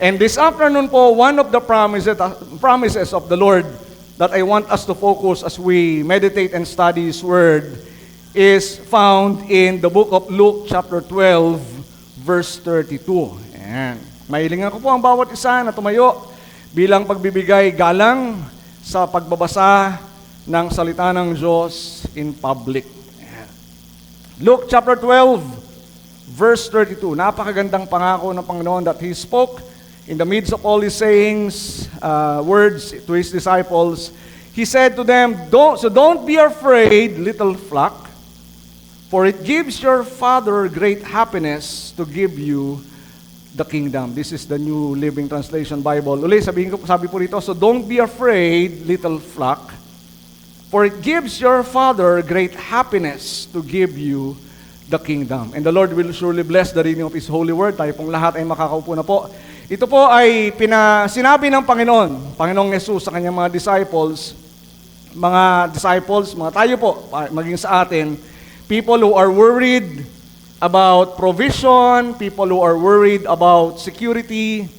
And this afternoon po, one of the promises of the Lord that I want us to focus as we meditate and study His Word is found in the book of Luke chapter 12, verse 32. Ayan. Mahilingan ko po ang bawat isa na tumayo bilang pagbibigay galang sa pagbabasa ng salita ng Diyos in public. Ayan. Luke chapter 12, verse 32. Napakagandang pangako ng Panginoon that He spoke in the midst of all His sayings, words to His disciples. He said to them, don't be afraid, little flock, for it gives your Father great happiness to give you the kingdom. This is the New Living Translation Bible. Uli, sabi po rito, so don't be afraid, little flock, for it gives your Father great happiness to give you the kingdom. And the Lord will surely bless the reading of His holy word. Tayo pong lahat ay makakaupo na po. Ito po ay sinabi ng Panginoong Yesus sa kanyang mga disciples, mga tayo po, maging sa atin, people who are worried about provision, people who are worried about security,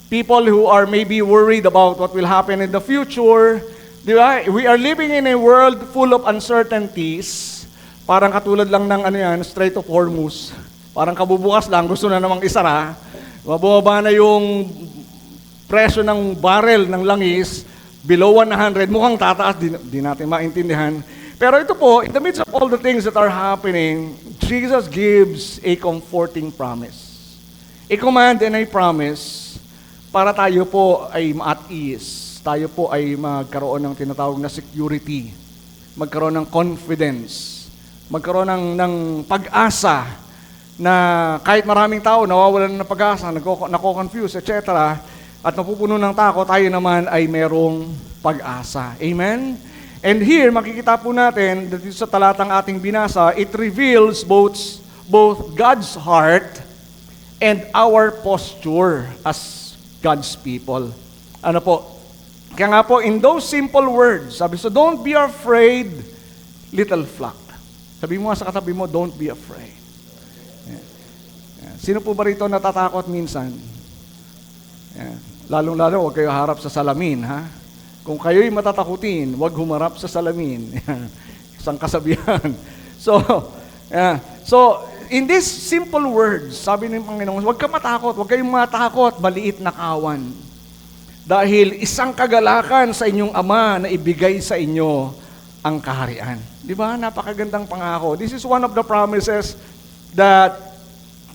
people who are maybe worried about what will happen in the future. Di ba? We are living in a world full of uncertainties. Parang katulad lang ng Strait of Hormuz. Parang kabubukas lang, gusto na namang isara. Mababa na yung presyo ng barrel ng langis, below 100, mukhang tataas, di natin maintindihan. Pero ito po, in the midst of all the things that are happening, Jesus gives a comforting promise. A command and a promise para tayo po ay ma-at ease. Tayo po ay magkaroon ng tinatawag na security. Magkaroon ng confidence. Magkaroon ng pag-asa na kahit maraming tao nawawalan ng pag-asa, nako-confuse, etc. At napupuno ng takot, tayo naman ay merong pag-asa. Amen? And here, makikita po natin, dito sa talatang ating binasa, it reveals both God's heart and our posture as God's people. Ano po? Kaya nga po, in those simple words, sabi, so don't be afraid, little flock. Sabi mo sa katabi mo, don't be afraid. Sino po ba rito natatakot minsan? Lalong-lalo, huwag kayo harap sa salamin, ha? Kung kayo'y matatakutin, huwag humarap sa salamin. Isang kasabihan. So, in these simple words, sabi ng Panginoon, huwag ka matakot, huwag kayong matakot, maliit na kawan. Dahil isang kagalakan sa inyong Ama na ibigay sa inyo ang kaharian. Di ba? Napakagandang pangako. This is one of the promises that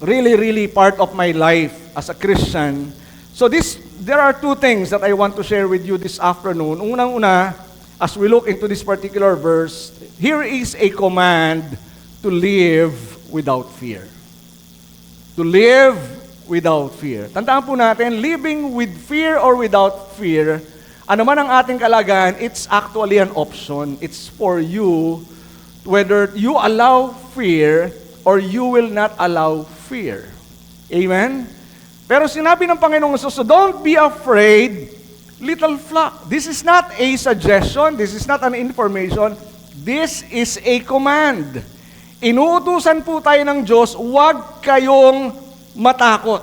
really part of my life as a Christian. So there are two things that I want to share with you this afternoon. Unang-una, as we look into this particular verse, here is a command to live without fear. To live without fear. Tandaan po natin, living with fear or without fear, ano man ang ating kalagayan, it's actually an option. It's for you, whether you allow fear or you will not allow fear. Amen? Pero sinabi ng Panginoong Hesus, so don't be afraid, little flock. This is not a suggestion, this is not an information, this is a command. Inuutusan po tayo ng Diyos, huwag kayong matakot.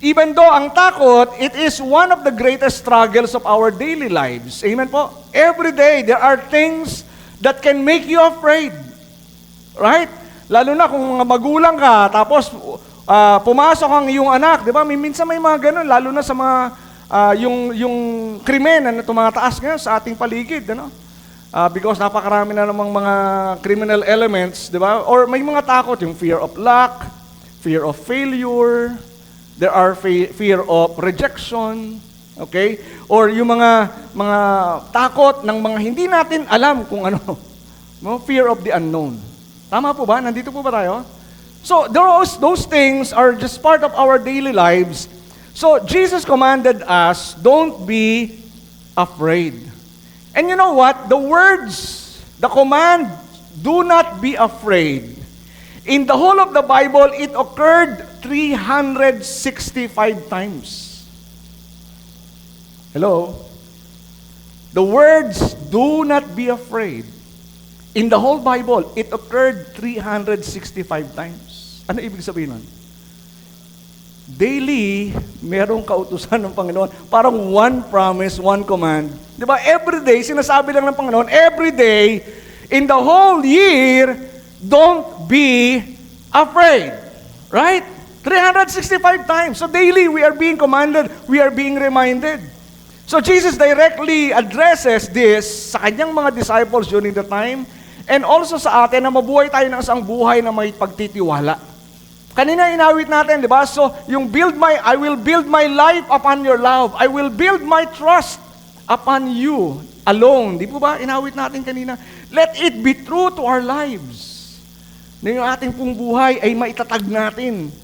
Even though ang takot, it is one of the greatest struggles of our daily lives. Amen po? Every day, there are things that can make you afraid. Right? Lalo na kung mga magulang ka, tapos pumasok ang iyong anak, di ba? Minsan may mga ganun, lalo na sa mga, yung krimen na tumataas ngayon sa ating paligid, ano? Because napakarami na namang mga criminal elements, di ba? Or may mga takot, yung fear of luck, fear of failure, there are fear of rejection, okay? Or yung mga takot ng mga hindi natin alam kung ano, no? Fear of the unknown. Tama po ba? Nandito po ba tayo? So those things are just part of our daily lives. So Jesus commanded us, don't be afraid. And you know what? The words, the command, do not be afraid. In the whole of the Bible, it occurred 365 times. Hello? The words, do not be afraid. In the whole Bible, it occurred 365 times. Ano ibig sabihin nun? daily, merong kautusan ng Panginoon. Parang one promise, one command. Di ba? Every day, sinasabi lang ng Panginoon, every day, in the whole year, don't be afraid. Right? 365 times. So daily, we are being commanded, we are being reminded. So Jesus directly addresses this sa kanyang mga disciples during the time, and also sa atin na mabuhay tayo ng isang buhay na may pagtitiwala. Kanina inawit natin, di ba? So, I will build my life upon your love. I will build my trust upon you alone. Di po ba? Inawit natin kanina. Let it be true to our lives. Na yung ating pong buhay ay maitatag natin.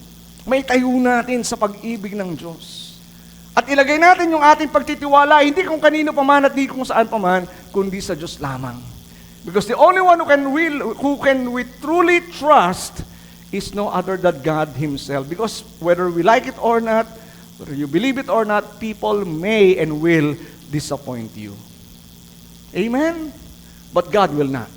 Maitayo natin sa pag-ibig ng Diyos. At ilagay natin yung ating pagtitiwala, hindi kung kanino paman at hindi kung saan paman, kundi sa Diyos lamang. Because the only one who can we truly trust is no other than God Himself. Because whether we like it or not, whether you believe it or not, people may and will disappoint you. Amen? But God will not.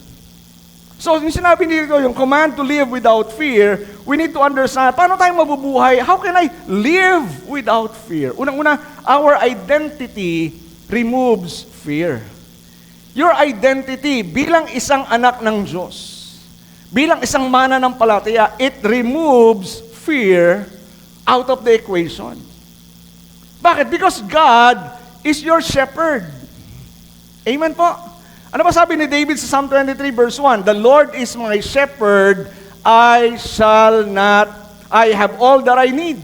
So, yung sinabi dito, yung command to live without fear, we need to understand, paano tayo mabubuhay? How can I live without fear? Unang-una, our identity removes fear. Your identity bilang isang anak ng Diyos, bilang isang mananampalataya, it removes fear out of the equation. Bakit? Because God is your shepherd. Amen po? Ano ba sabi ni David sa Psalm 23 verse 1? The Lord is my shepherd, I have all that I need.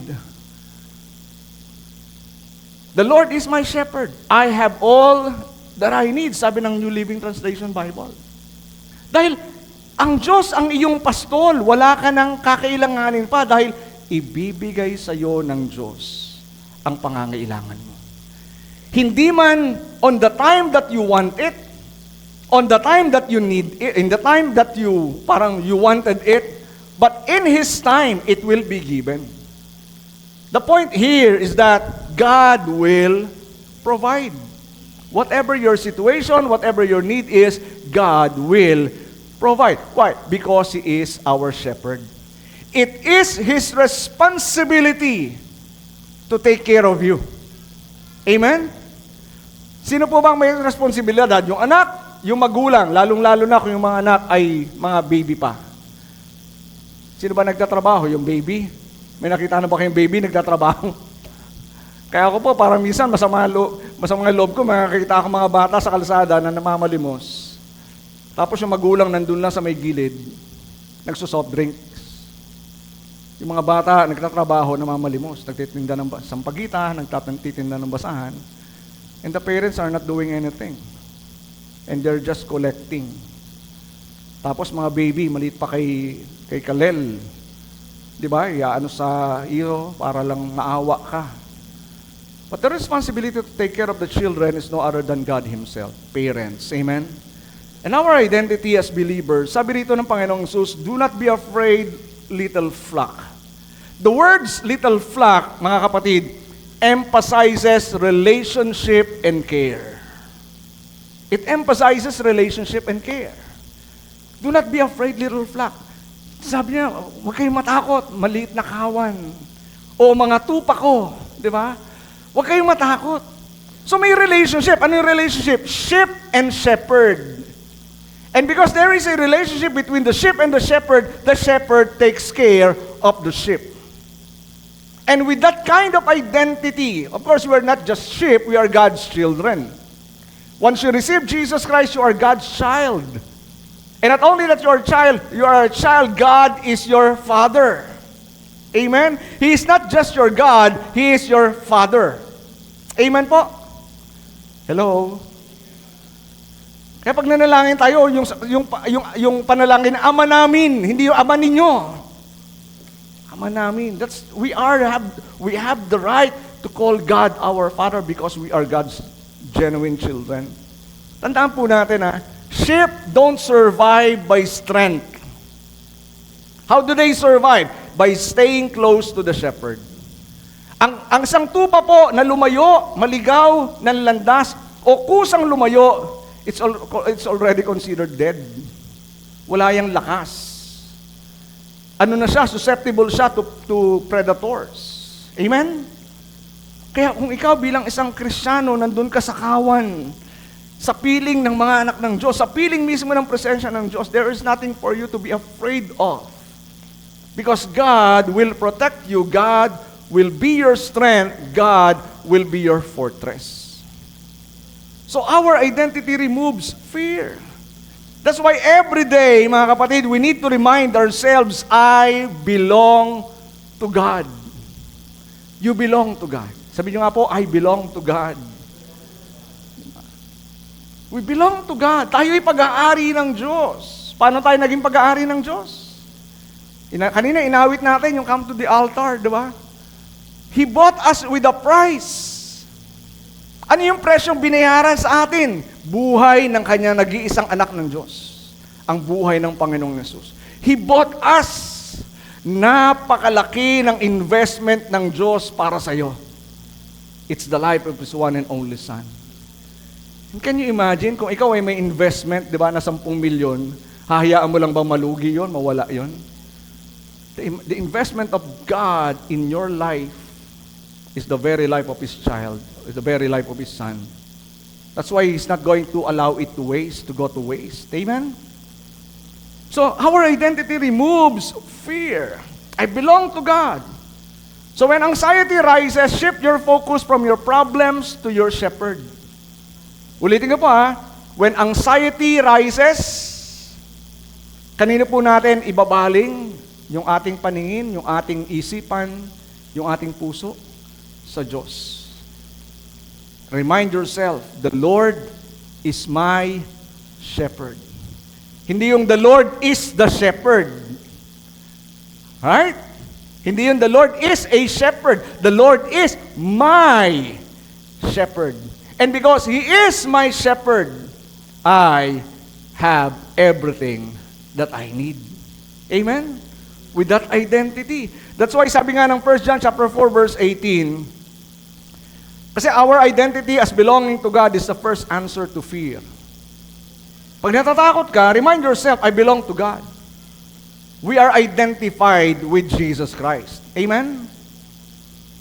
The Lord is my shepherd, I have all that I need, sabi ng New Living Translation Bible. Dahil ang Diyos ang iyong pastol, wala ka nang kakailanganin pa dahil ibibigay sa iyo ng Diyos ang pangangailangan mo. Hindi man on the time that you want it, on the time that you need it, in the time that you wanted it, but in His time, it will be given. The point here is that God will provide. Whatever your situation, whatever your need is, God will provide. Why? Because He is our shepherd. It is His responsibility to take care of you. Amen? Sino po bang may responsibilidad? Yung anak, yung magulang, lalong-lalo na kung yung mga anak ay mga baby pa. Sino ba nagtatrabaho? Yung baby? May nakita na ba kayong baby nagtatrabaho? Kaya ako po, parang minsan, masama loob ko, makakita ako mga bata sa kalsada na namamalimos. Tapos yung magulang nandun lang sa may gilid, nagsusoft drinks. Yung mga bata nagtatrabaho, namamalimos, nagtitinda ng sampagita, nagtitinda ng basahan, and the parents are not doing anything. And they're just collecting. Tapos mga baby, maliit pa kay Kalel. Di ba? Iaano sa iyo para lang maawa ka. But the responsibility to take care of the children is no other than God Himself. Parents. Amen? And our identity as believers, sabi rito ng Panginoong Jesus, do not be afraid, little flock. The words little flock, mga kapatid, emphasizes relationship and care. It emphasizes relationship and care. Do not be afraid, little flock. Sabi niya, huwag kayong matakot, maliit na kawan. O mga tupa ko, di ba? Huwag kayong matakot. So may relationship. Ano yung relationship? Sheep and shepherd. And because there is a relationship between the sheep and the shepherd takes care of the sheep. And with that kind of identity, of course, we are not just sheep, we are God's children. Once you receive Jesus Christ, you are God's child. And not only that you are a child, God is your Father. Amen? He is not just your God, He is your Father. Amen po? Hello? Kaya pag nanalangin tayo, yung panalangin, Ama namin, hindi yung Ama ninyo. Ama namin. We have the right to call God our Father because we are God's genuine children. Tandaan po natin sheep don't survive by strength. How do they survive? By staying close to the shepherd. Ang isang tupa po na lumayo, maligaw, nanlandas, o kusang lumayo, it's already considered dead. Wala yang lakas. Ano na siya? Susceptible siya to predators. Amen? Kaya kung ikaw bilang isang Kristiyano, nandun ka sa kawan, sa piling ng mga anak ng Diyos, sa piling mismo ng presensya ng Diyos, there is nothing for you to be afraid of. Because God will protect you, God will be your strength, God will be your fortress. So our identity removes fear. That's why every day, mga kapatid, we need to remind ourselves, I belong to God. You belong to God. Sabi niyo nga po, I belong to God. We belong to God. Tayo'y pag-aari ng Diyos. Paano tayo naging pag-aari ng Diyos? Kanina inawit natin yung come to the altar, di ba? He bought us with a price. Ano yung presyong binayaran sa atin? Buhay ng kanyang nag-iisang anak ng Diyos. Ang buhay ng Panginoong Yesus. He bought us. Napakalaki ng investment ng Diyos para sa iyo. It's the life of His one and only Son. And can you imagine kung ikaw ay may investment, di ba, na 10 milyon, hahayaan mo lang bang malugi yon, mawala yon? The investment of God in your life is the very life of His child, is the very life of His Son. That's why He's not going to allow it to go to waste. Amen? So, our identity removes fear. I belong to God. So when anxiety rises, shift your focus from your problems to your shepherd. Ulitin ko po when anxiety rises, kanina po natin ibabaling yung ating paningin, yung ating isipan, yung ating puso sa Diyos. Remind yourself, the Lord is my shepherd. Hindi yung the Lord is the shepherd. Right? Hindi yung the Lord is a shepherd. The Lord is my shepherd. And because He is my shepherd, I have everything that I need. Amen? With that identity. That's why sabi nga ng 1 John chapter 4 verse 18, kasi our identity as belonging to God is the first answer to fear. Pag natatakot ka, remind yourself, I belong to God. We are identified with Jesus Christ. Amen?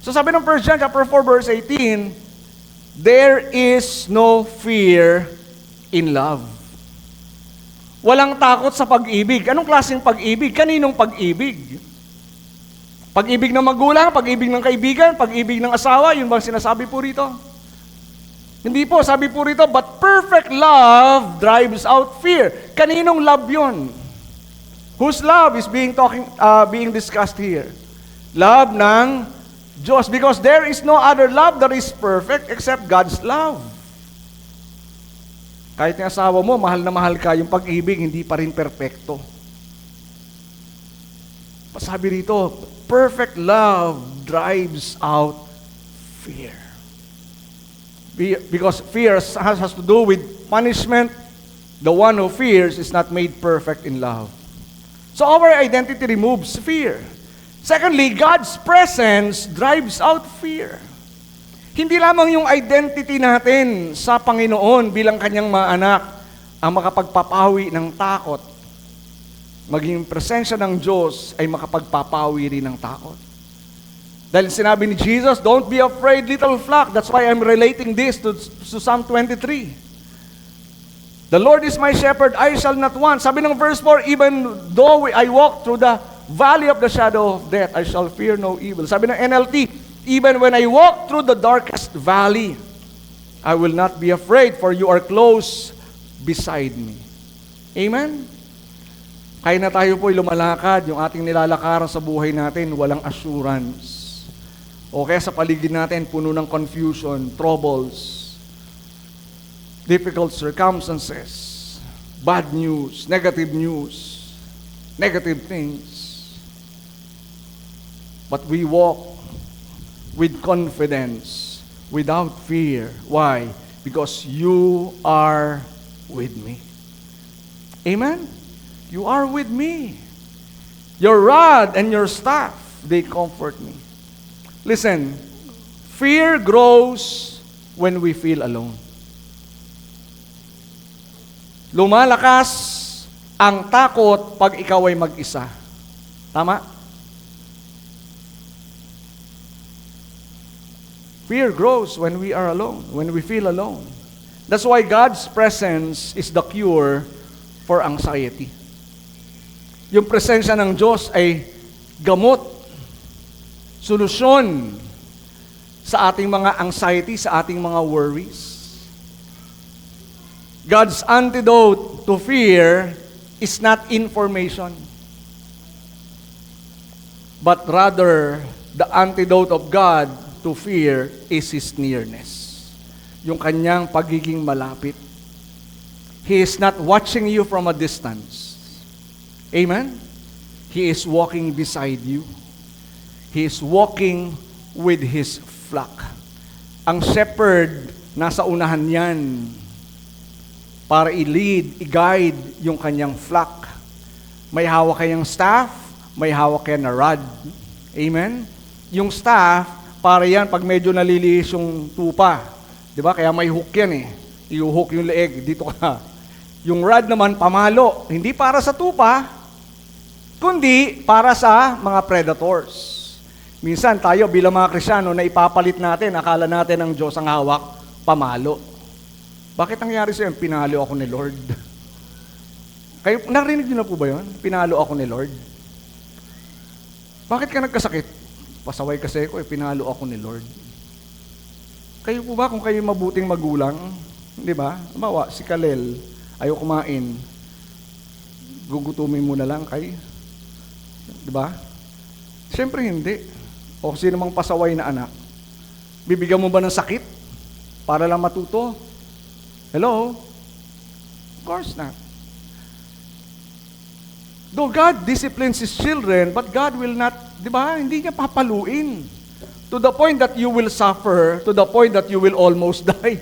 So sabi ng 1 John chapter 4 verse 18, there is no fear in love. Walang takot sa pag-ibig. Anong klaseng pag-ibig? Kaninong pag-ibig? Pag-ibig ng magulang, pag-ibig ng kaibigan, pag-ibig ng asawa, yun bang sinasabi po rito? Hindi po, sabi po rito, but perfect love drives out fear. Kaninong love yun? Whose love is being discussed here? Love ng Diyos. Because there is no other love that is perfect except God's love. Kahit yung asawa mo, mahal na mahal ka, yung pag-ibig, hindi pa rin perfecto. Sabi rito, perfect love drives out fear. Because fear has to do with punishment. The one who fears is not made perfect in love. So our identity removes fear. Secondly, God's presence drives out fear. Hindi lamang yung identity natin sa Panginoon bilang Kanyang mga anak ang makapagpapawi ng takot. Maging presensya ng Diyos ay makapagpapawi rin ng takot. Dahil sinabi ni Jesus, don't be afraid, little flock. That's why I'm relating this to Psalm 23. The Lord is my shepherd, I shall not want. Sabi ng verse 4, even though I walk through the valley of the shadow of death, I shall fear no evil. Sabi ng NLT, even when I walk through the darkest valley, I will not be afraid, for you are close beside me. Amen? Kaya na tayo po'y lumalakad, yung ating nilalakaran sa buhay natin, walang assurance. O kaya sa paligid natin, puno ng confusion, troubles, difficult circumstances, bad news, negative things. But we walk with confidence, without fear. Why? Because you are with me. Amen? You are with me. Your rod and your staff, they comfort me. Listen, fear grows when we feel alone. Lumalakas ang takot pag ikaw ay mag-isa. Tama? Fear grows when we are alone, when we feel alone. That's why God's presence is the cure for anxiety. Yung presensya ng Diyos ay gamot, solusyon sa ating mga anxiety, sa ating mga worries. God's antidote to fear is not information, but rather the antidote of God to fear is His nearness. Yung kanyang pagiging malapit. He is not watching you from a distance. Amen? He is walking beside you. He is walking with His flock. Ang shepherd, nasa unahan yan para i-lead, i-guide yung kanyang flock. May hawak kayang staff, may hawak kayang na rod. Amen? Yung staff, para yan pag medyo naliliis yung tupa. Diba? Kaya may hook yan eh. I-hook yung leeg, dito ka. Yung rod naman, pamalo. Hindi para sa tupa, kundi para sa mga predators. Minsan tayo bilang mga Kristyano na ipapalit natin, akala natin ang Diyos ang hawak, pamalo. Bakit nangyari sa'yo? Pinalo ako ni Lord. Kayo, narinig niyo na po ba yun? Pinalo ako ni Lord. Bakit ka nagkasakit? Pasaway kasi ako, pinalo ako ni Lord. Kayo po ba, kung kayo mabuting magulang, di ba? Mawa, si Kalel, ayaw kumain, gugutumin mo na lang kay, di ba? Siyempre hindi. O sino mang pasaway na anak, bibigyan mo ba ng sakit para lang matuto? Hello? Of course not. Though God disciplines His children, but God will not, di ba? Hindi niya papaluin. To the point that you will suffer, to the point that you will almost die.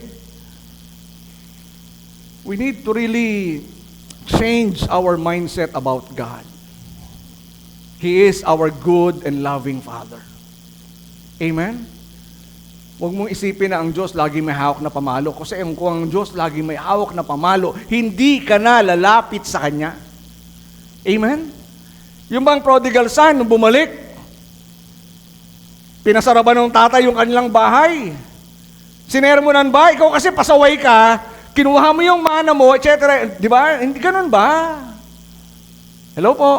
We need to really change our mindset about God. He is our good and loving Father. Amen? Huwag mong isipin na ang Diyos lagi may hawak na pamalo. Kasi kung ang Diyos lagi may hawak na pamalo, hindi ka na lalapit sa Kanya. Amen? Yung bang prodigal son, nung bumalik, pinasara ba ng tatay yung kanilang bahay? Sinermonan ba? Ikaw kasi pasaway ka, kinuha mo yung mana mo, etc. Di ba? Hindi ganun ba? Hello po?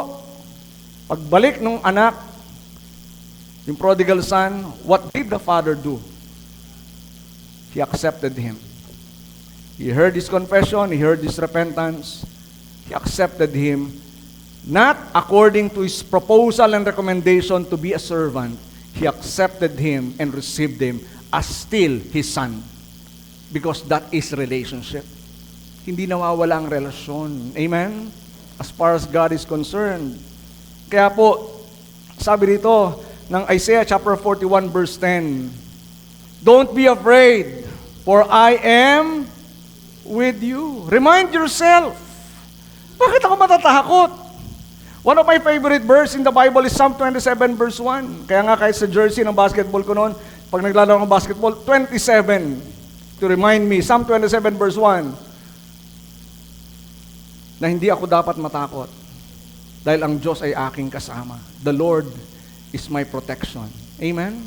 Pagbalik ng anak, yung prodigal son, what did the father do? He accepted him. He heard his confession, he heard his repentance, he accepted him, not according to his proposal and recommendation to be a servant. He accepted him and received him as still his son. Because that is relationship. Hindi nawawala ang relasyon. Amen? As far as God is concerned. Kaya po, sabi dito ng Isaiah chapter 41 verse 10, don't be afraid, for I am with you. Remind yourself. Bakit ako matatakot? One of my favorite verse in the Bible is Psalm 27 verse 1. Kaya nga kahit sa jersey ng basketball ko noon, pag naglalaro ng basketball, 27 to remind me, Psalm 27 verse 1, na hindi ako dapat matakot dahil ang Diyos ay aking kasama. The Lord is my protection. Amen?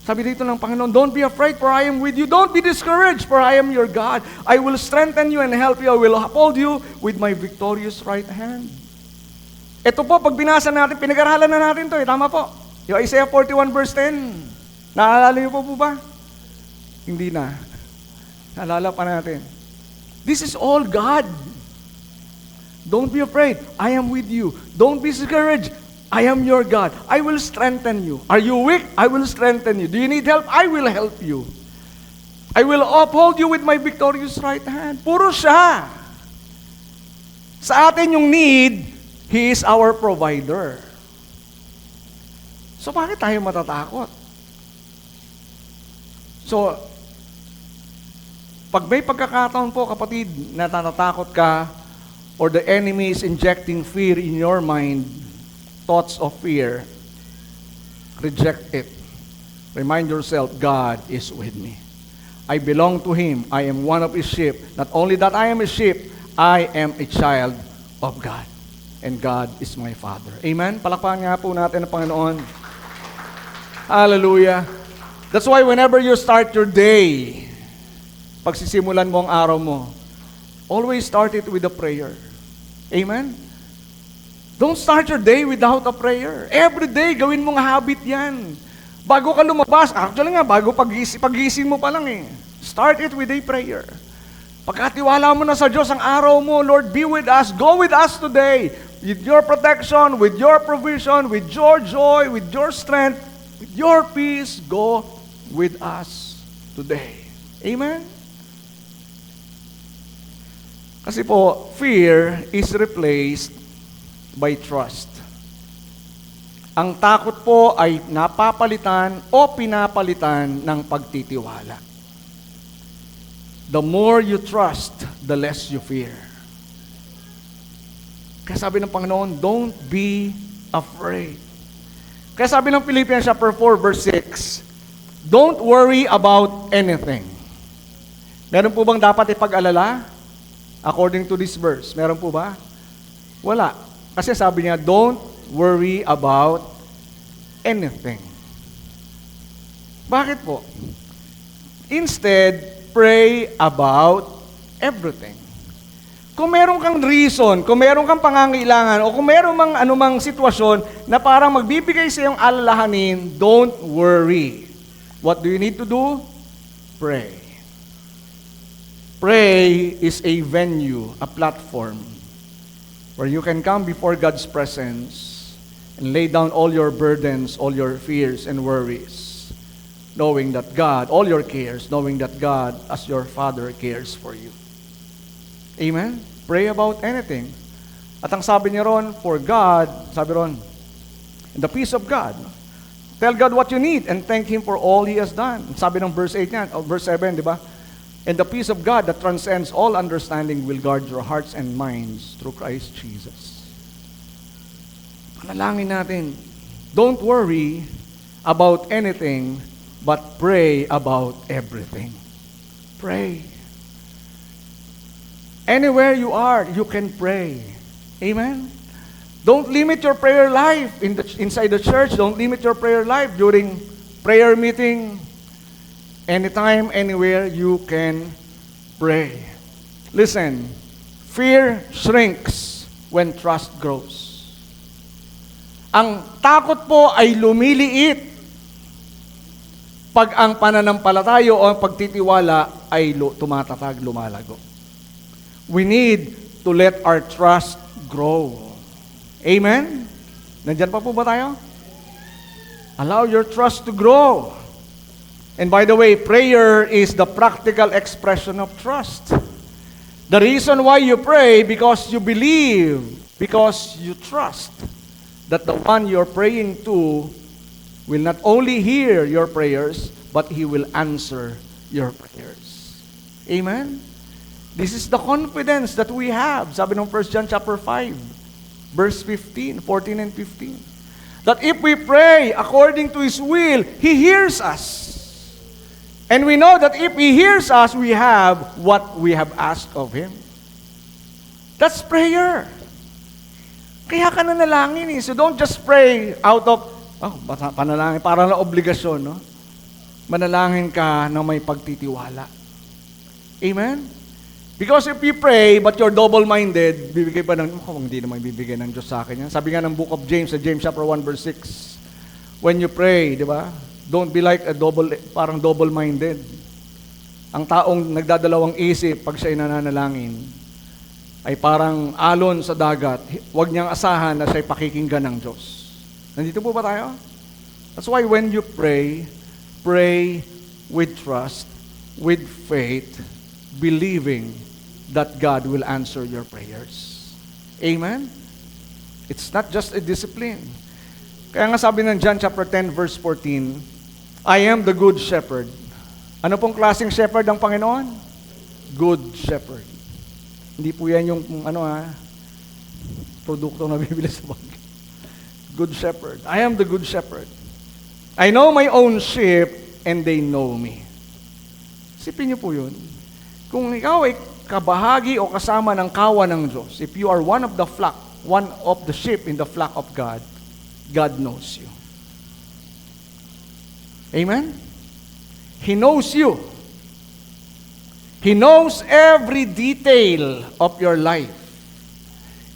Sabi dito ng Panginoon, don't be afraid for I am with you. Don't be discouraged for I am your God. I will strengthen you and help you. I will uphold you with my victorious right hand. Ito po, pag binasa natin, pinag-aralan na natin to tama po. Yung Isaiah 41 verse 10. Naalala niyo po ba? Hindi na. Naalala pa natin. This is all God. Don't be afraid. I am with you. Don't be discouraged. I am your God. I will strengthen you. Are you weak? I will strengthen you. Do you need help? I will help you. I will uphold you with my victorious right hand. Puro siya. Sa atin yung need, He is our provider. So bakit tayo matatakot? So, pag may pagkakataon po, kapatid, na natatakot ka, or the enemy is injecting fear in your mind, thoughts of fear, reject it. Remind yourself, God is with me. I belong to Him. I am one of His sheep. Not only that I am a sheep, I am a child of God. And God is my Father. Amen? Palakpakan nga po natin ang Panginoon. Hallelujah. That's why whenever you start your day, pagsisimulan mo ang araw mo, always start it with a prayer. Amen? Don't start your day without a prayer. Every day, gawin mong habit yan. Bago ka lumabas, actually nga, bago pagising mo pa lang eh. Start it with a prayer. Pagkatiwala mo na sa Diyos ang araw mo, Lord, be with us, go with us today. With your protection, with your provision, with your joy, with your strength, with your peace, go with us today. Amen? Kasi po, fear is replaced by trust. Ang takot po ay napapalitan o pinapalitan ng pagtitiwala. The more you trust, the less you fear. Kaya sabi ng Panginoon, don't be afraid. Kaya sabi ng Philippians chapter 4 verse 6, don't worry about anything. Meron po bang dapat ipag-alala? According to this verse, meron po ba? Wala. Kasi sabi niya, don't worry about anything. Bakit po? Instead, pray about everything. Kung meron kang reason, kung meron kang pangangailangan, o kung meron mang anumang sitwasyon na parang magbibigay sa iyong alalahanin, don't worry. What do you need to do? Pray. Pray is a venue, a platform, where you can come before God's presence and lay down all your burdens, all your fears and worries, knowing that God, all your cares, knowing that God, as your Father, cares for you. Amen? Pray about anything. At ang sabi niya ron, for God, sabi ron, in the peace of God, tell God what you need and thank Him for all He has done. Sabi ng verse 8 niyan, o verse 7, di ba? And the peace of God that transcends all understanding will guard your hearts and minds through Christ Jesus. Panalangin natin, don't worry about anything, but pray about everything. Pray. Anywhere you are, you can pray. Amen? Don't limit your prayer life inside the church. Don't limit your prayer life during prayer meeting. Anytime, anywhere, you can pray. Listen, fear shrinks when trust grows. Ang takot po ay lumiliit pag ang pananampalataya o ang pagtitiwala ay tumatatag, lumalago. We need to let our trust grow. Amen? Nandyan pa po ba tayo? Allow your trust to grow. And by the way, prayer is the practical expression of trust. The reason why you pray, because you believe, because you trust that the one you're praying to will not only hear your prayers, but He will answer your prayers. Amen? This is the confidence that we have. Sabi ng 1 John chapter 5, verse 14 and 15. That if we pray according to His will, He hears us. And we know that if He hears us, we have what we have asked of Him. That's prayer. Kaya ka nanalangin eh. So don't just pray out of, panalangin, parang na obligasyon, no? Manalangin ka na may pagtitiwala. Amen? Because if you pray, but you're double-minded, bibigay pa ng, hindi naman bibigay ng Diyos sa akin yan. Sabi nga ng book of James, sa James chapter 1 verse 6, when you pray, di ba? Don't be like parang double-minded. Ang taong nagdadalawang isip pag siya'y nananalangin ay parang alon sa dagat. Huwag niyang asahan na siya'y pakikinggan ng Diyos. Nandito po ba tayo? That's why when you pray, pray with trust, with faith, believing that God will answer your prayers. Amen? It's not just a discipline. Kaya nga sabi ng John chapter 10 verse 14, I am the good shepherd. Ano pong klaseng shepherd ang Panginoon? Good shepherd. Hindi po yan yung produkto na bibili sa bangko. Good shepherd. I am the good shepherd. I know my own sheep and they know me. Sipin niyo po yun. Kung ikaw ay kabahagi o kasama ng kawan ng Diyos, if you are one of the flock, one of the sheep in the flock of God, God knows you. Amen? He knows you. He knows every detail of your life.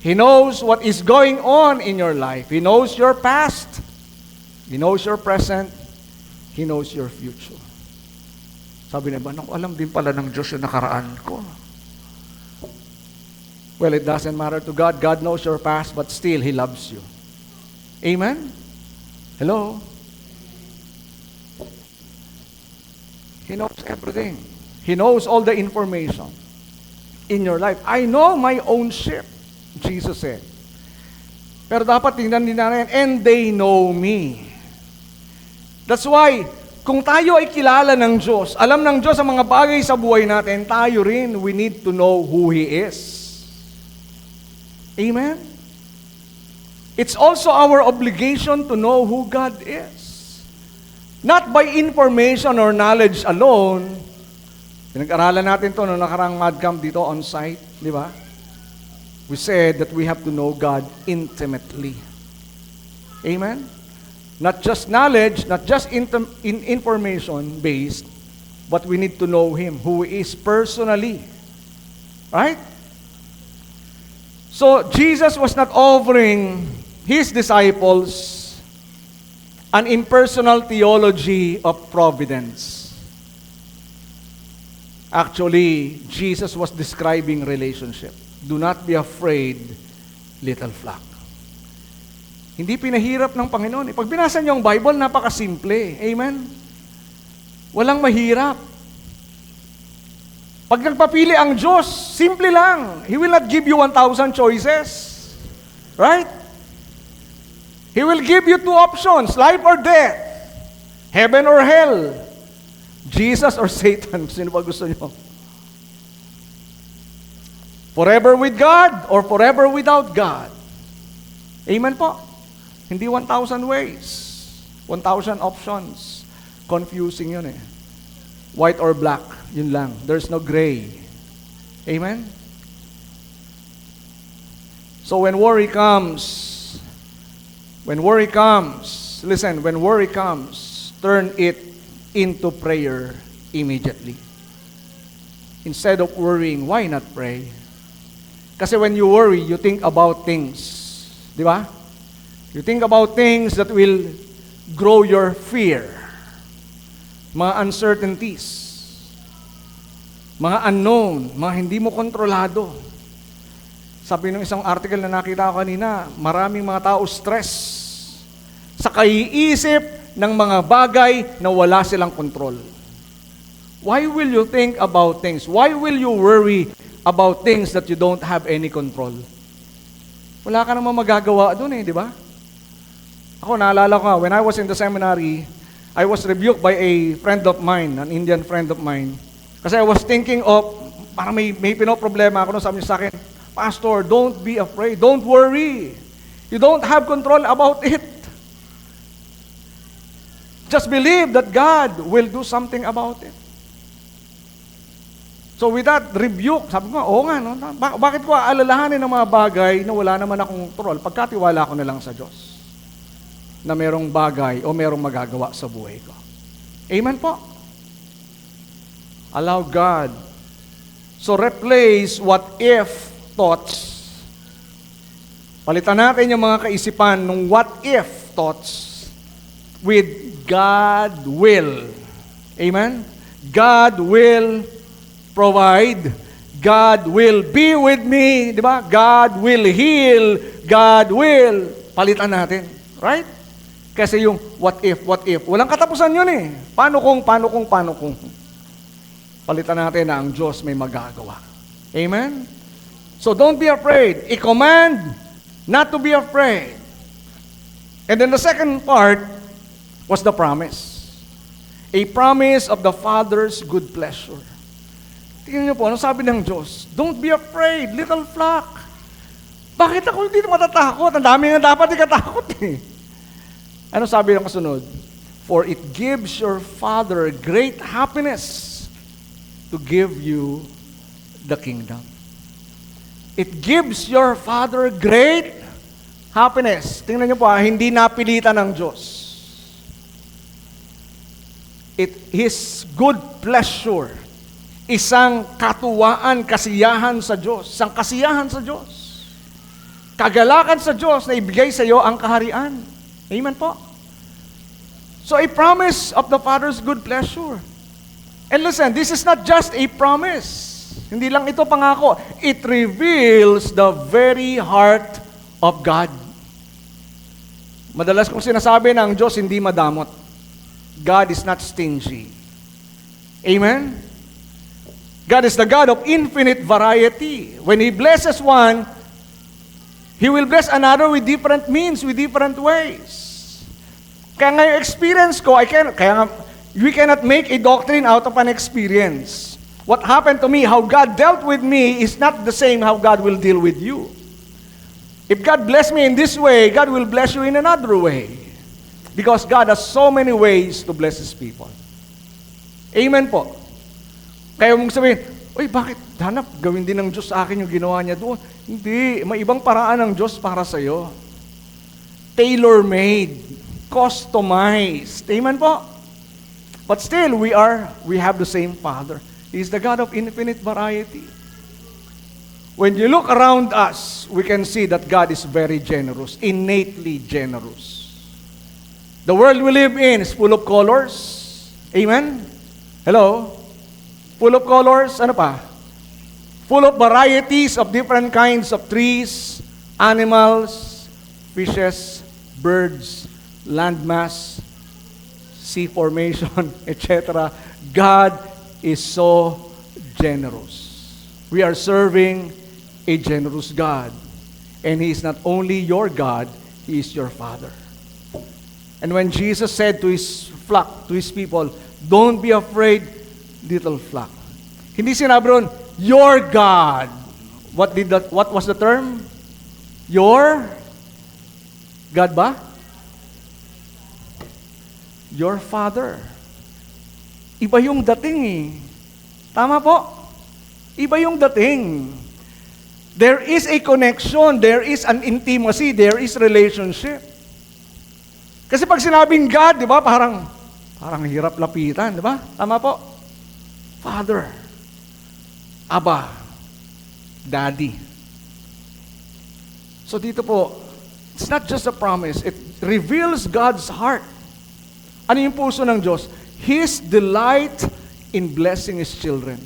He knows what is going on in your life. He knows your past. He knows your present. He knows your future. Sabi na ba, naku, alam din pala ng Diyos yung nakaraan ko. Well, it doesn't matter to God. God knows your past, but still, He loves you. Amen? Hello? He knows everything. He knows all the information in your life. I know my own sheep, Jesus said. Pero dapat tingnan din natin, and they know me. That's why, kung tayo ay kilala ng Diyos, alam ng Diyos ang mga bagay sa buhay natin, tayo rin, we need to know who He is. Amen? It's also our obligation to know who God is. Not by information or knowledge alone. Pinag-aralan natin to noong nakarang MadCamp dito on site, di ba? We said that we have to know God intimately. Amen? Not just knowledge, not just information based, but we need to know Him, who He is personally. Right? So, Jesus was not offering His disciples an impersonal theology of providence. Actually, Jesus was describing relationship. Do not be afraid, little flock. Hindi pinahirap ng Panginoon. Pag binasa niyo ang Bible, napakasimple. Amen? Walang mahirap. Pag nagpapili ang Diyos, simple lang. He will not give you 1,000 choices. Right? He will give you 2 options, life or death, heaven or hell, Jesus or Satan. Sino ba gusto niyo? Forever with God or forever without God. Amen po. Hindi 1,000 ways, 1,000 options. Confusing yun eh. White or black, yun lang. There's no gray. Amen? So when worry comes, listen, when worry comes, turn it into prayer immediately. Instead of worrying, why not pray? Kasi when you worry, you think about things. Di ba? You think about things that will grow your fear. Mga uncertainties. Mga unknown. Mga hindi mo kontrolado. Sabi ng isang article na nakita ko kanina, maraming mga tao stress sa kaiisip ng mga bagay na wala silang kontrol. Why will you think about things? Why will you worry about things that you don't have any control? Wala ka namang magagawa doon eh, di ba? Ako, naalala ko, when I was in the seminary, I was rebuked by a friend of mine, an Indian friend of mine. Kasi I was thinking of, parang may pinoproblema ako, sabi niya sa akin, Pastor, don't be afraid. Don't worry. You don't have control about it. Just believe that God will do something about it. So with that rebuke, sabi ko, oo nga, no? Bakit ko alalahanin ng mga bagay na wala naman akong control? Pagkatiwala ko na lang sa Diyos na merong bagay o merong magagawa sa buhay ko. Amen po? Allow God. So replace what if thoughts. Palitan natin yung mga kaisipan ng what if thoughts with God will. Amen? God will provide. God will be with me. Di ba? God will heal. God will. Palitan natin. Right? Kasi yung what if. Walang katapusan yun eh. Paano kung. Palitan natin na ang Diyos may magagawa. Amen? So don't be afraid. I-command not to be afraid. And then the second part was the promise. A promise of the Father's good pleasure. Tingnan niyo po, ano sabi ng Diyos? Don't be afraid, little flock. Bakit ako hindi matatakot? Ang dami nga dapat ikatakot eh. Ano sabi ng kasunod? For it gives your Father great happiness to give you the kingdom. It gives your Father great happiness. Tingnan niyo po, hindi napilitan ng Diyos. His good pleasure. Isang katuwaan, kasiyahan sa Diyos. Isang kasiyahan sa Diyos. Kagalakan sa Diyos na ibigay sa iyo ang kaharian. Amen po? So a promise of the Father's good pleasure. And listen, this is not just a promise. Hindi lang ito pangako. It reveals the very heart of God. Madalas kong sinasabi na ang Diyos hindi madamot. God is not stingy. Amen? God is the God of infinite variety. When He blesses one, He will bless another with different means, with different ways. Kaya nga yung experience ko, we cannot make a doctrine out of an experience. What happened to me, how God dealt with me, is not the same how God will deal with you. If God bless me in this way, God will bless you in another way. Because God has so many ways to bless His people. Amen po. Kaya mong sabihin, uy, bakit hanap gawin din ng Diyos sa akin yung ginawa niya doon? Hindi, may ibang paraan ng Diyos para sa iyo. Tailor-made, customized. Amen po? But still, we have the same Father. He is the God of infinite variety. When you look around us, we can see that God is very generous, innately generous. The world we live in is full of colors. Amen? Hello? Full of colors, ano pa? Full of varieties of different kinds of trees, animals, fishes, birds, landmass, sea formation, etc. God is so generous. We are serving a generous God. And He is not only your God, He is your Father. And when Jesus said to His flock, to His people, don't be afraid, little flock. Hindi sinabi ron, your God. What was the term? Your God ba? Your Father. Iba yung dating eh. Tama po? Iba yung dating. There is a connection, there is an intimacy, there is relationship. Kasi pag sinabing God, di ba, parang hirap lapitan, di ba? Tama po? Father, Abba, Daddy. So dito po, it's not just a promise, it reveals God's heart. Ano yung puso ng Diyos? His delight in blessing His children.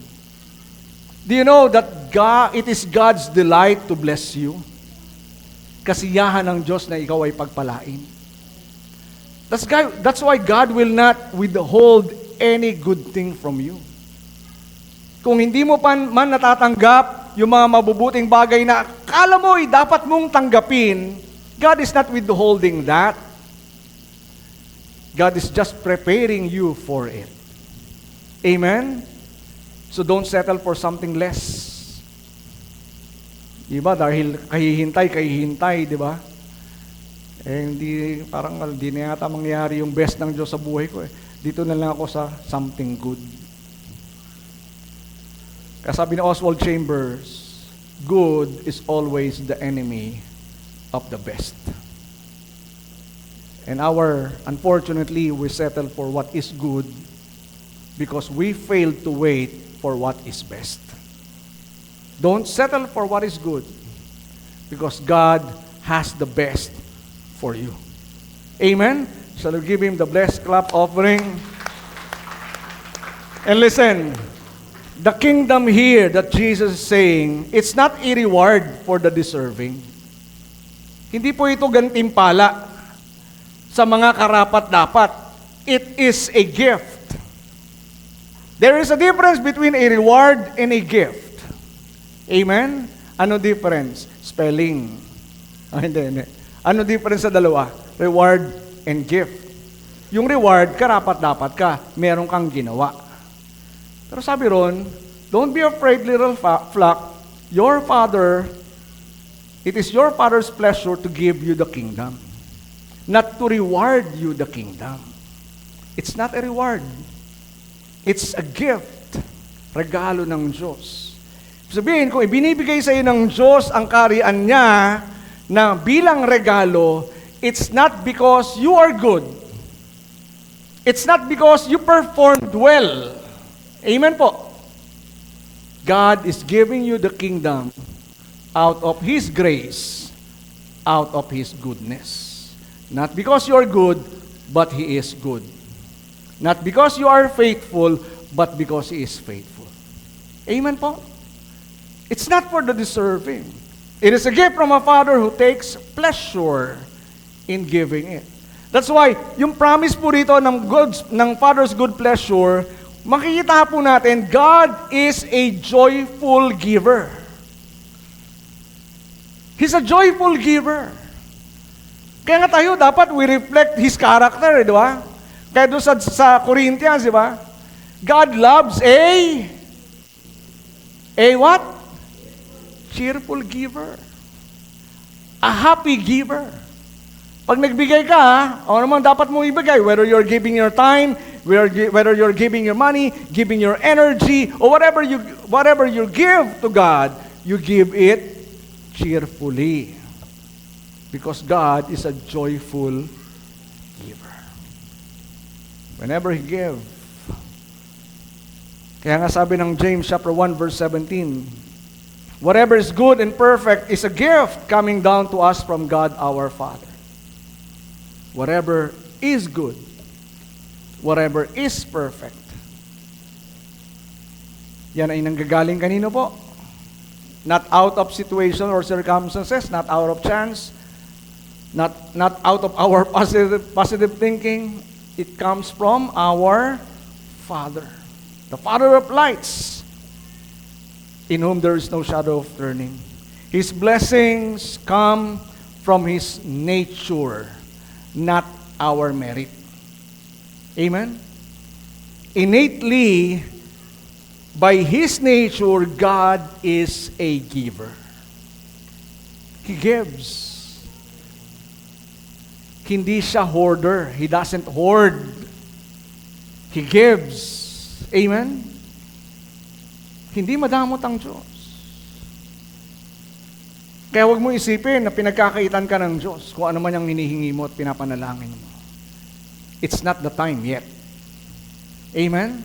Do you know that it is God's delight to bless you? Kasiyahan ng Diyos na ikaw ay pagpalain. That's why God will not withhold any good thing from you. Kung hindi mo man natatanggap yung mga mabubuting bagay na akala mo ay dapat mong tanggapin, God is not withholding that. God is just preparing you for it. Amen? So don't settle for something less. Diba? Dahil kahihintay, di ba? Hindi na yata mangyari yung best ng Diyos sa buhay ko eh. Dito na lang ako sa something good. Kasabi ni Oswald Chambers, good is always the enemy of the best. And unfortunately, we settle for what is good because we fail to wait for what is best. Don't settle for what is good because God has the best for you. Amen? Shall we give Him the blessed clap offering? And listen, the kingdom here that Jesus is saying, it's not a reward for the deserving. Hindi po ito gantimpala sa mga karapat-dapat. It is a gift. There is a difference between a reward and a gift. Amen? Ano difference? Spelling. Hindi. Ano difference sa dalawa? Reward and gift. Yung reward, karapat-dapat ka. Meron kang ginawa. Pero sabi ron, don't be afraid, little flock. It is your Father's pleasure to give you the kingdom. Not to reward you the kingdom. It's not a reward. It's a gift. Regalo ng Diyos. Sabihin, kung ibinibigay sa iyo ng Diyos ang kaharian niya na bilang regalo, it's not because you are good. It's not because you performed well. Amen po. God is giving you the kingdom out of His grace, out of His goodness. Not because you are good, but He is good. Not because you are faithful, but because He is faithful. Amen po? It's not for the deserving. It is a gift from a Father who takes pleasure in giving it. That's why, yung promise po rito ng Father's good pleasure, makikita po natin, God is a joyful giver. He's a joyful giver. Kaya nga tayo, dapat we reflect His character, di ba? Kaya doon sa Corinthians, di ba? God loves a what? Cheerful giver. A happy giver. Pag nagbigay ka, ano naman dapat mo ibigay? Whether you're giving your time, whether you're giving your money, giving your energy, or whatever you give to God, you give it cheerfully. Because God is a joyful giver. Whenever He gives. Kaya nga sabi ng James chapter 1 verse 17, whatever is good and perfect is a gift coming down to us from God our Father. Whatever is good, whatever is perfect. Yan ay nanggagaling kanino po? Not out of situation or circumstances, not out of chance, not out of our positive thinking. It comes from our Father, the Father of lights, in whom there is no shadow of turning. His blessings come from His nature, not our merit. Amen? Innately, by His nature, God is a giver. He gives. Hindi siya hoarder. He doesn't hoard. He gives. Amen? Hindi madamot ang Diyos. Kaya huwag mo isipin na pinagkakaitan ka ng Diyos kung ano man ang hinihingi mo at pinapanalangin mo. It's not the time yet. Amen?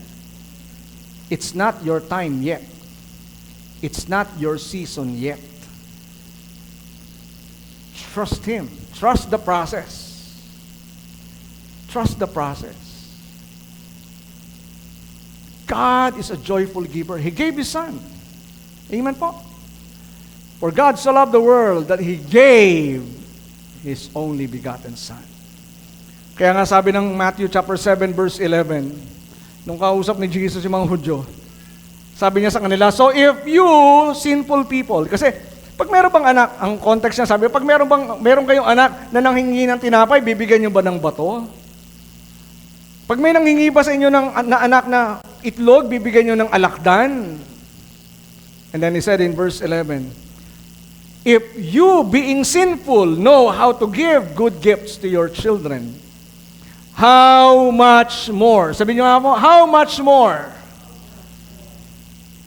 It's not your time yet. It's not your season yet. Trust Him. Trust the process. Trust the process. God is a joyful giver. He gave His Son. Amen po? For God so loved the world that He gave His only begotten Son. Kaya nga sabi ng Matthew chapter 7 verse 11, nung kausap ni Jesus yung mga Hudyo, sabi niya sa kanila, so if you sinful people, kasi pag meron bang anak, ang context niya sabi, pag meron kayong anak na nanghingi ng tinapay, bibigyan niyo ba ng bato? Pag may nanghingi ba sa inyo na anak na itlog, bibigyan niyo ng alakdan? And then He said in verse 11, if you being sinful know how to give good gifts to your children, how much more? Sabi niyo nga po, how much more?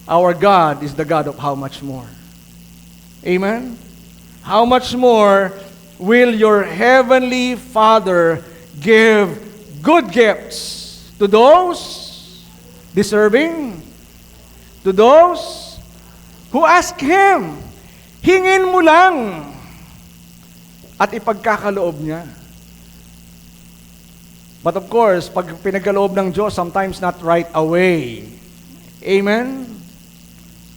Our God is the God of how much more. Amen? How much more will your heavenly Father give good gifts to those deserving, to those who ask Him? Hingin mo lang at ipagkakaloob niya. But of course, pag pinagkaloob ng Diyos, sometimes not right away. Amen?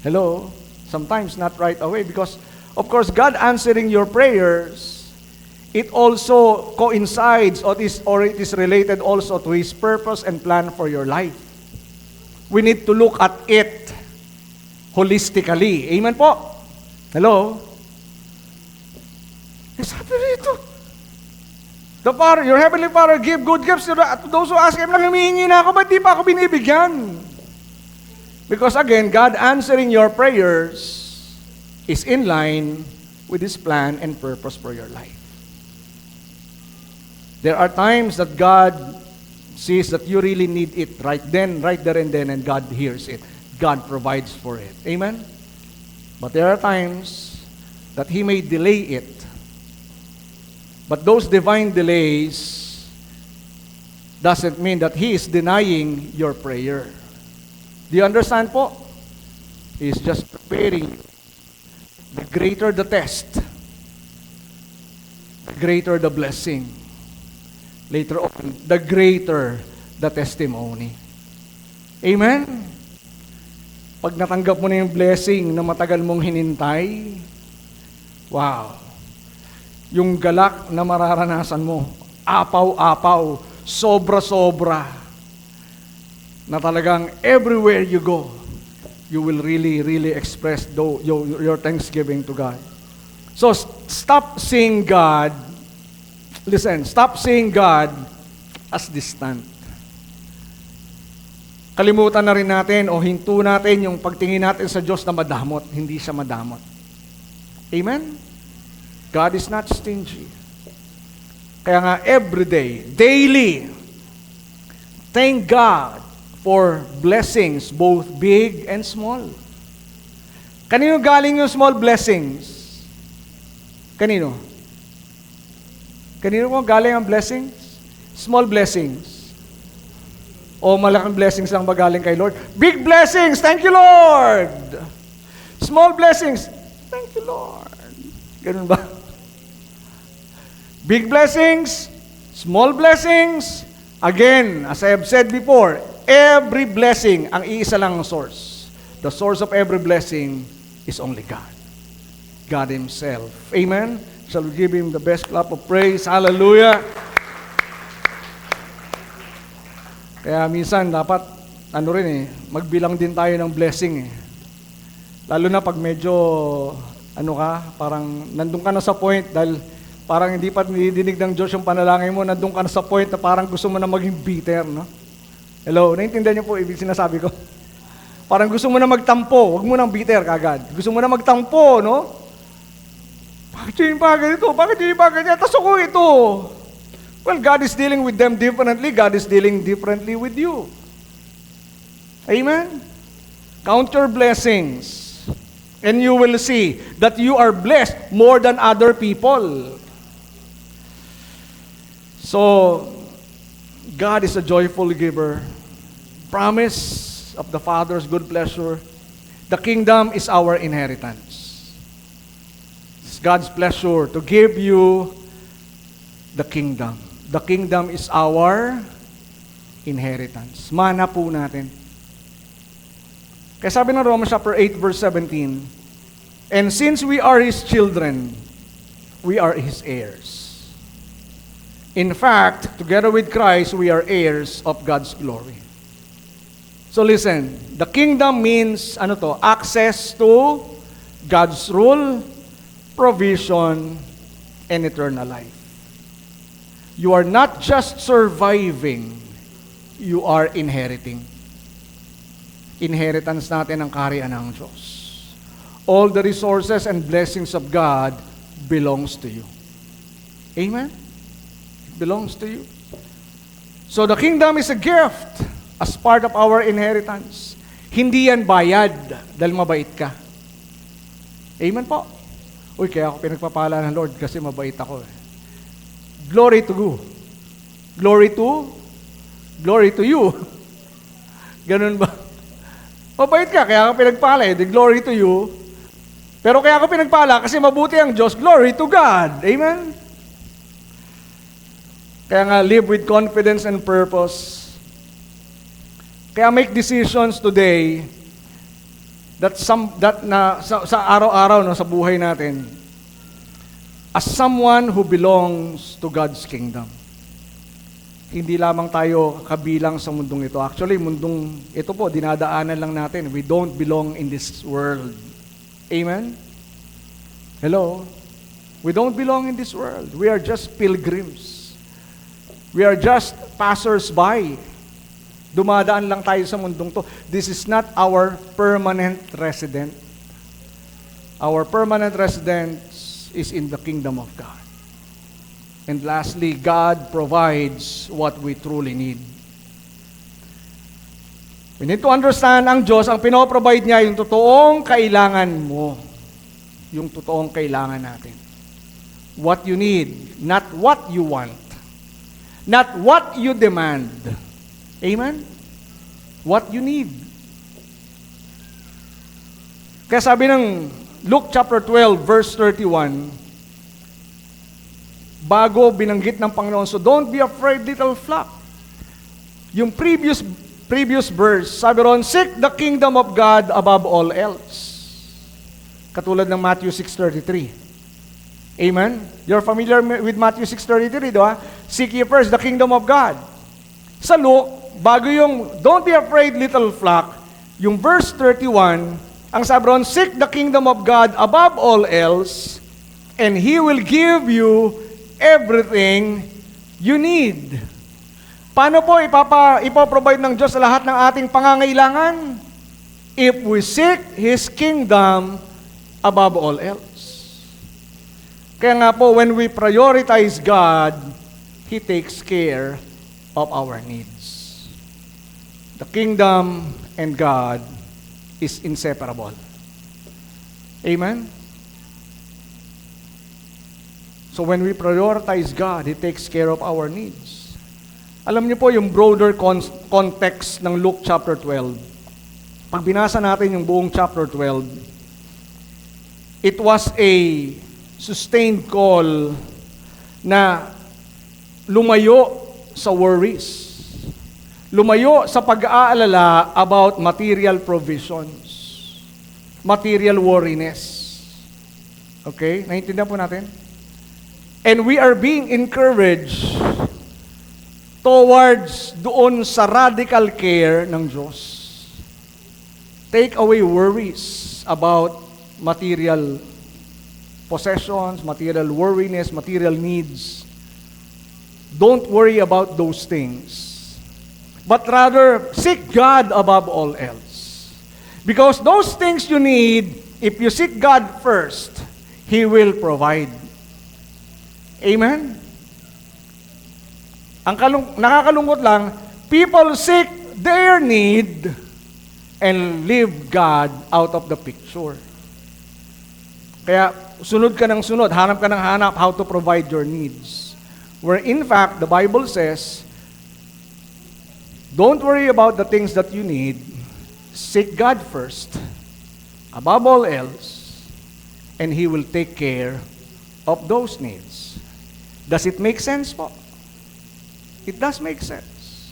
Hello? Sometimes not right away because, of course, God answering your prayers, it also coincides or it is related also to His purpose and plan for your life. We need to look at it holistically. Amen po? Hello? Sabi rito, the Father, your heavenly Father, give good gifts to those who ask Him. Lang humihingi na ako, ba't di pa ako binibigyan? Because again, God answering your prayers is in line with His plan and purpose for your life. There are times that God sees that you really need it right there and then, and God hears it. God provides for it. Amen? But there are times that He may delay it. But those divine delays doesn't mean that He is denying your prayer. Do you understand po? He is just preparing you. The greater the test, the greater the blessing. Later on, the greater the testimony. Amen? Pag natanggap mo na yung blessing na matagal mong hinintay, wow! Yung galak na mararanasan mo, apaw-apaw, sobra-sobra, na talagang everywhere you go, you will really express your thanksgiving to God. So, stop seeing God, stop seeing God as distant. Kalimutan na rin natin o hinto natin yung pagtingin natin sa Diyos na madamot. Hindi siya madamot. Amen? God is not stingy. Kaya nga, every day, daily, thank God for blessings, both big and small. Kanino galing yung small blessings? Kanino? Kanino ko galing ang blessings? Small blessings. O malaking blessings lang ba galing kay Lord? Big blessings! Thank you, Lord! Small blessings, thank you, Lord. Ganun ba? Big blessings, small blessings. Again, as I have said before, every blessing, ang iisa lang ang source. The source of every blessing is only God. God Himself. Amen? Shall we give Him the best clap of praise? Hallelujah! Kaya minsan dapat, magbilang din tayo ng blessing eh. Lalo na pag medyo, parang nandun ka na sa point dahil parang hindi pa nadidinig ng Diyos yung panalangin mo, nandun ka na sa point na parang gusto mo na maging bitter, no? Hello, naintindihan niyo po ibig sinasabi ko? Parang gusto mo na magtampo, wag mo nang bitter kagad. Gusto mo na magtampo, no? Bakit yung bagay ito? Bakit yung bagay niya? Tas ako ito. Well, God is dealing with them differently. God is dealing differently with you. Amen? Count your blessings, and you will see that you are blessed more than other people. So, God is a joyful giver. Promise of the Father's good pleasure. The kingdom is our inheritance. It's God's pleasure to give you the kingdom. The kingdom is our inheritance. Mana po natin. Kaya sabi ng Romans chapter 8 verse 17, and since we are His children, we are His heirs. In fact, together with Christ, we are heirs of God's glory. So listen, the kingdom means, access to God's rule, provision, and eternal life. You are not just surviving, you are inheriting. Inheritance natin ang kaharian ng Diyos. All the resources and blessings of God belongs to you. Amen? It belongs to you. So the kingdom is a gift as part of our inheritance. Hindi yan bayad dahil mabait ka. Amen po? Uy, kaya ako pinagpapala ng Lord kasi mabait ako eh. Glory to who? Glory to you. Ganun ba? Mabait ka, kaya ako pinagpala eh. The glory to you. Pero kaya ako pinagpala kasi mabuti ang Diyos. Glory to God. Amen? Kaya nga, live with confidence and purpose. Kaya make decisions today sa araw-araw sa buhay natin as someone who belongs to God's kingdom. Hindi lamang tayo kabilang sa mundong ito. Actually, mundong ito po, dinadaanan lang natin. We don't belong in this world. Amen? Hello? We don't belong in this world. We are just pilgrims. We are just passers-by. Dumadaan lang tayo sa mundong to. This is not our permanent resident. Our permanent residence is in the kingdom of God. And lastly, God provides what we truly need. We need to understand ang Diyos, ang pinoprovide niya yung totoong kailangan mo. Yung totoong kailangan natin. What you need, not what you want. not what you demand. Amen? What you need. Kaya sabi ng Luke chapter 12, verse 31, bago binanggit ng Panginoon, so don't be afraid, little flock. Yung previous verse, sabi ron, seek the kingdom of God above all else. Katulad ng Matthew 6:33. Amen? You're familiar with Matthew 6:33, di ba? Seek ye first the kingdom of God. Sa Luke, bago yung don't be afraid, little flock, yung verse 31, ang sabi ron, seek the kingdom of God above all else, and He will give you everything you need. Paano po ipaprovide ng Diyos sa lahat ng ating pangangailangan? If we seek His kingdom above all else. Kaya nga po, when we prioritize God, He takes care of our needs. The kingdom and God is inseparable. Amen? So when we prioritize God, He takes care of our needs. Alam niyo po yung broader context ng Luke chapter 12. Pag binasa natin yung buong chapter 12, it was a sustained call na lumayo sa worries. Lumayo sa pag-aalala about material provisions. Material worriness. Okay? Naintindihan po natin? And we are being encouraged towards doon sa radical care ng Diyos. Take away worries about material possessions, material worriness, material needs. Don't worry about those things. But rather, seek God above all else. Because those things you need, if you seek God first, He will provide. Amen? Nakakalungkot lang, people seek their need and leave God out of the picture. Kaya, sunod ka ng sunod, hanap ka ng hanap how to provide your needs. Where in fact, the Bible says, don't worry about the things that you need. Seek God first, above all else, and He will take care of those needs. Does it make sense po? It does make sense.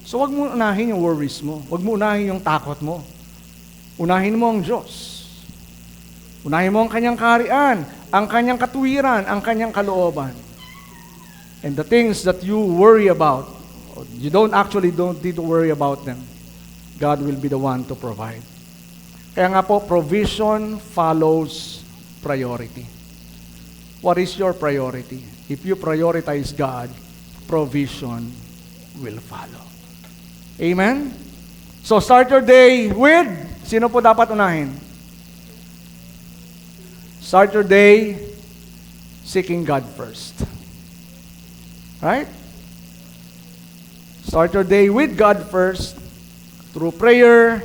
So wag mo unahin yung worries mo. Wag mo unahin yung takot mo. Unahin mo ang Diyos. Unahin mo ang Kanyang kaharian, ang Kanyang katuwiran, ang Kanyang kalooban. And the things that you worry about, you don't need to worry about them. God will be the one to provide. Kaya nga po, provision follows priority. What is your priority? If you prioritize God, provision will follow. Amen? So start your day with, sino po dapat unahin? Start your day seeking God first. Right? Start your day with God first, through prayer,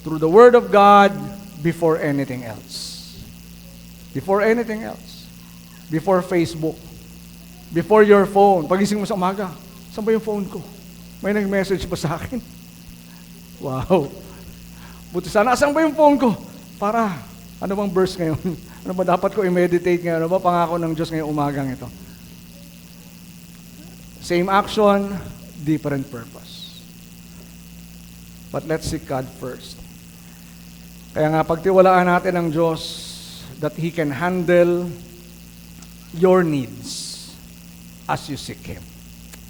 through the Word of God, before anything else. Before anything else. Before Facebook. Before your phone. Pagising mo sa umaga, saan ba yung phone ko? May nag-message pa sa akin. Wow. Buti sana, saan ba yung phone ko? Para, ano bang verse ngayon? Ano ba dapat ko i-meditate ngayon? Ano ba pangako ng Diyos ngayong umagang ito? Same action, different purpose. But let's seek God first. Kaya nga, pagtiwalaan natin ang Diyos that He can handle your needs as you seek Him.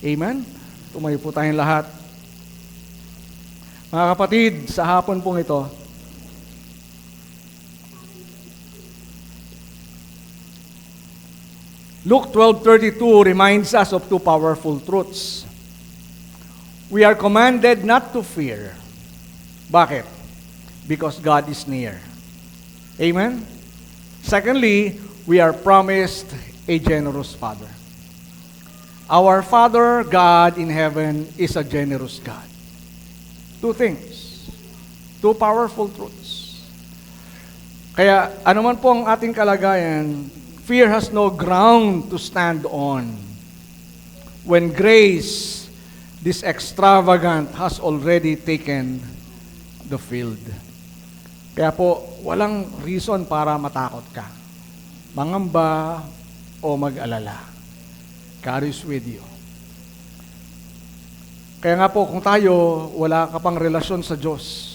Amen? Tumayo po tayong lahat. Mga kapatid, sa hapon pong ito, Luke 12:32 reminds us of two powerful truths. We are commanded not to fear. Bakit? Because God is near. Amen? Secondly, we are promised a generous Father. Our Father, God in heaven, is a generous God. Two things. Two powerful truths. Kaya, anuman po ang ating kalagayan, fear has no ground to stand on. when grace, this extravagant, has already taken the field. Kaya po, walang reason para matakot ka. Mangamba o mag-alala. God is with you. Kaya nga po, kung tayo, wala ka pang relasyon sa Diyos,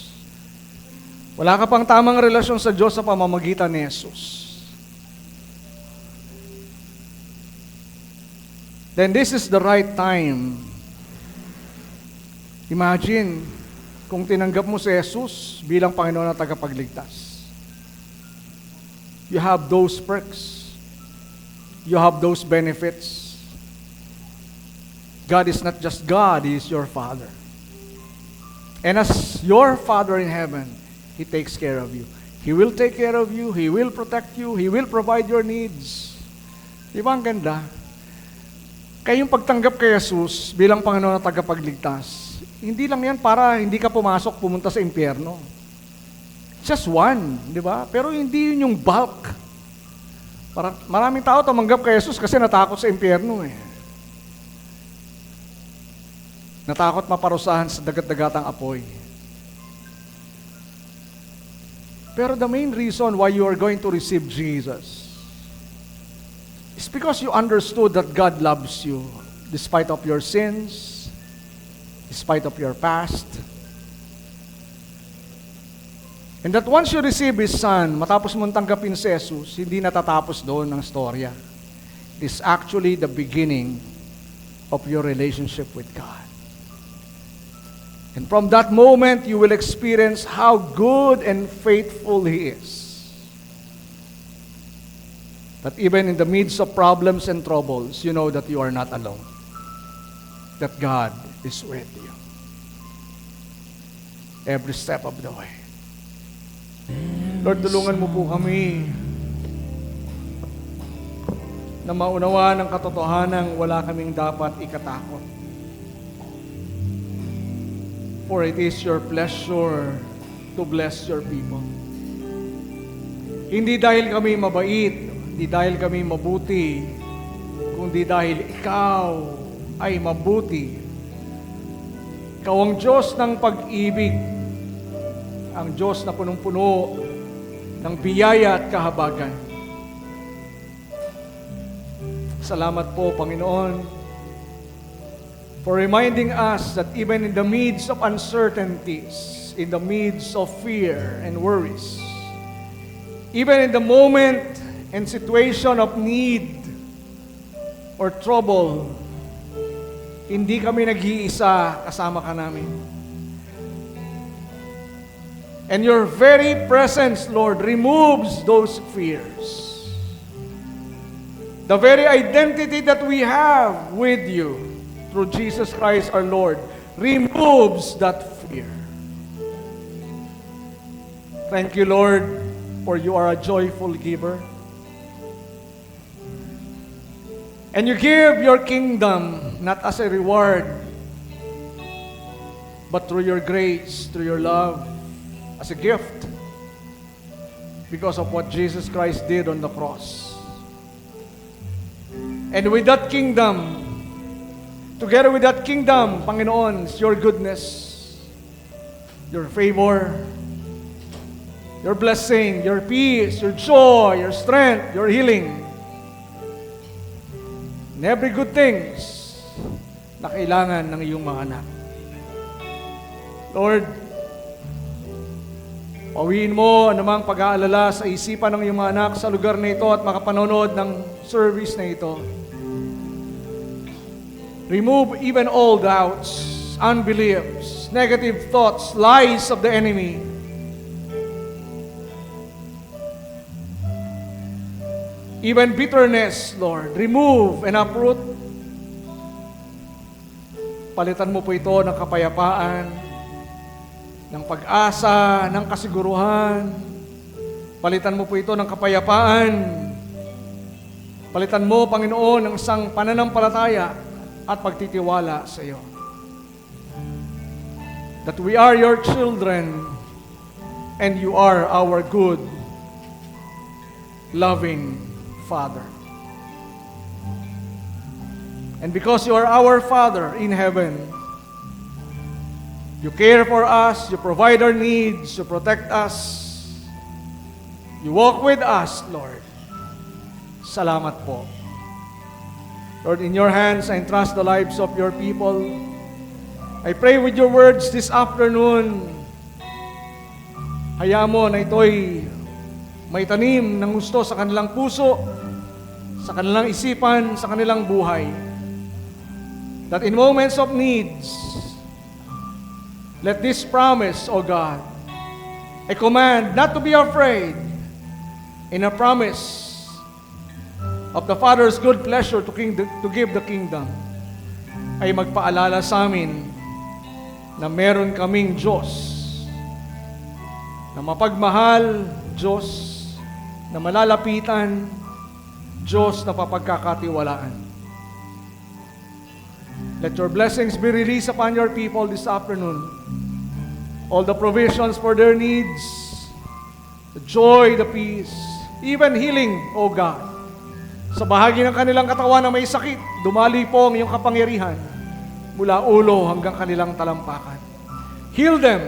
wala ka pang tamang relasyon sa Diyos sa pamamagitan ni Jesus, then this is the right time. Imagine, kung tinanggap mo si Jesus bilang Panginoon at tagapagligtas. You have those perks. You have those benefits. God is not just God, He is your Father. And as your Father in heaven, He takes care of you. He will take care of you, He will protect you, He will provide your needs. Di ba ang ganda? Kaya yung pagtanggap kay Jesus bilang Panginoon at tagapagligtas, hindi lang yan para hindi ka pumunta sa impyerno. Just one, di ba? Pero hindi yun yung bulk. Maraming tao tumanggap kay Jesus kasi natakot sa impyerno eh. Natakot maparusahan sa dagat-dagatang apoy. Pero the main reason why you are going to receive Jesus is because you understood that God loves you despite of your sins, despite of your past. And that once you receive His Son, matapos mong tanggapin si Jesus, hindi natatapos doon ang storya. It is actually the beginning of your relationship with God. And from that moment, you will experience how good and faithful He is. That even in the midst of problems and troubles, you know that you are not alone. That God is with you. Every step of the way. Lord, tulungan mo po kami na maunawaan ang katotohanan wala kaming dapat ikatakot. For it is your pleasure to bless your people. Hindi dahil kami mabait, hindi dahil kami mabuti, kundi dahil ikaw ay mabuti. Ikaw ang Diyos ng pag-ibig, ang Diyos na punong-puno ng biyaya at kahabagan. Salamat po, Panginoon, for reminding us that even in the midst of uncertainties, in the midst of fear and worries, even in the moment and situation of need or trouble, hindi kami nag-iisa, kasama ka namin. And your very presence, Lord, removes those fears. The very identity that we have with you through Jesus Christ our Lord removes that fear. Thank you, Lord, for you are a joyful giver. And you give your kingdom not as a reward, but through your grace, through your love, as a gift, because of what Jesus Christ did on the cross. And with that kingdom, together with that kingdom, Panginoon, is your goodness, your favor, your blessing, your peace, your joy, your strength, your healing, and every good things na kailangan ng iyong mga anak. Lord, pawiin mo anumang pag-aalala sa isipan ng iyong mga anak sa lugar na ito at makapanonood ng service na ito. Remove even all doubts, unbeliefs, negative thoughts, lies of the enemy. Even bitterness, Lord, remove and uproot. Palitan mo po ito ng kapayapaan, ng pag-asa, ng kasiguruhan. Palitan mo po ito ng kapayapaan. Palitan mo, Panginoon, ng isang pananampalataya at pagtitiwala sa iyo. That we are your children and you are our good, loving Father. And because you are our Father in heaven, you care for us, you provide our needs, you protect us, you walk with us, Lord. Salamat po. Lord, in your hands, I entrust the lives of your people. I pray with your words this afternoon. Hayaan mo na ito'y may tanim ng gusto sa kanilang puso, sa kanilang isipan, sa kanilang buhay. That in moments of needs, let this promise, O God, a command not to be afraid, in a promise of the Father's good pleasure to give the kingdom, ay magpaalala sa amin na meron kaming Diyos na mapagmahal, Diyos na malalapitan, Diyos na papagkakatiwalaan. Let your blessings be released upon your people this afternoon. All the provisions for their needs, the joy, the peace, even healing, O God. Sa bahagi ng kanilang katawan na may sakit, dumali po ang iyong kapangyarihan mula ulo hanggang kanilang talampakan. Heal them,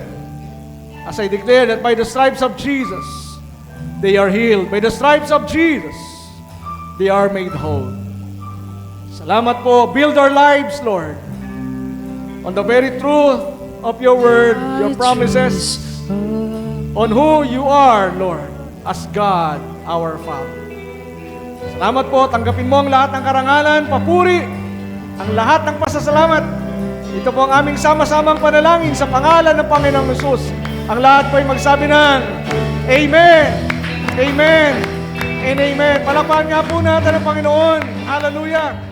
as I declare that by the stripes of Jesus, they are healed. By the stripes of Jesus, they are made whole. Salamat po. Build our lives, Lord, on the very truth of your word, your promises, on who you are, Lord, as God, our Father. Salamat po. Tanggapin mo ang lahat ng karangalan, papuri, ang lahat ng pasasalamat. Ito po ang aming sama-samang panalangin sa pangalan ng Panginoong Jesus. Ang lahat po ay magsabi ng Amen, Amen, and Amen. Palakpakan nga po natin ang Panginoon. Hallelujah.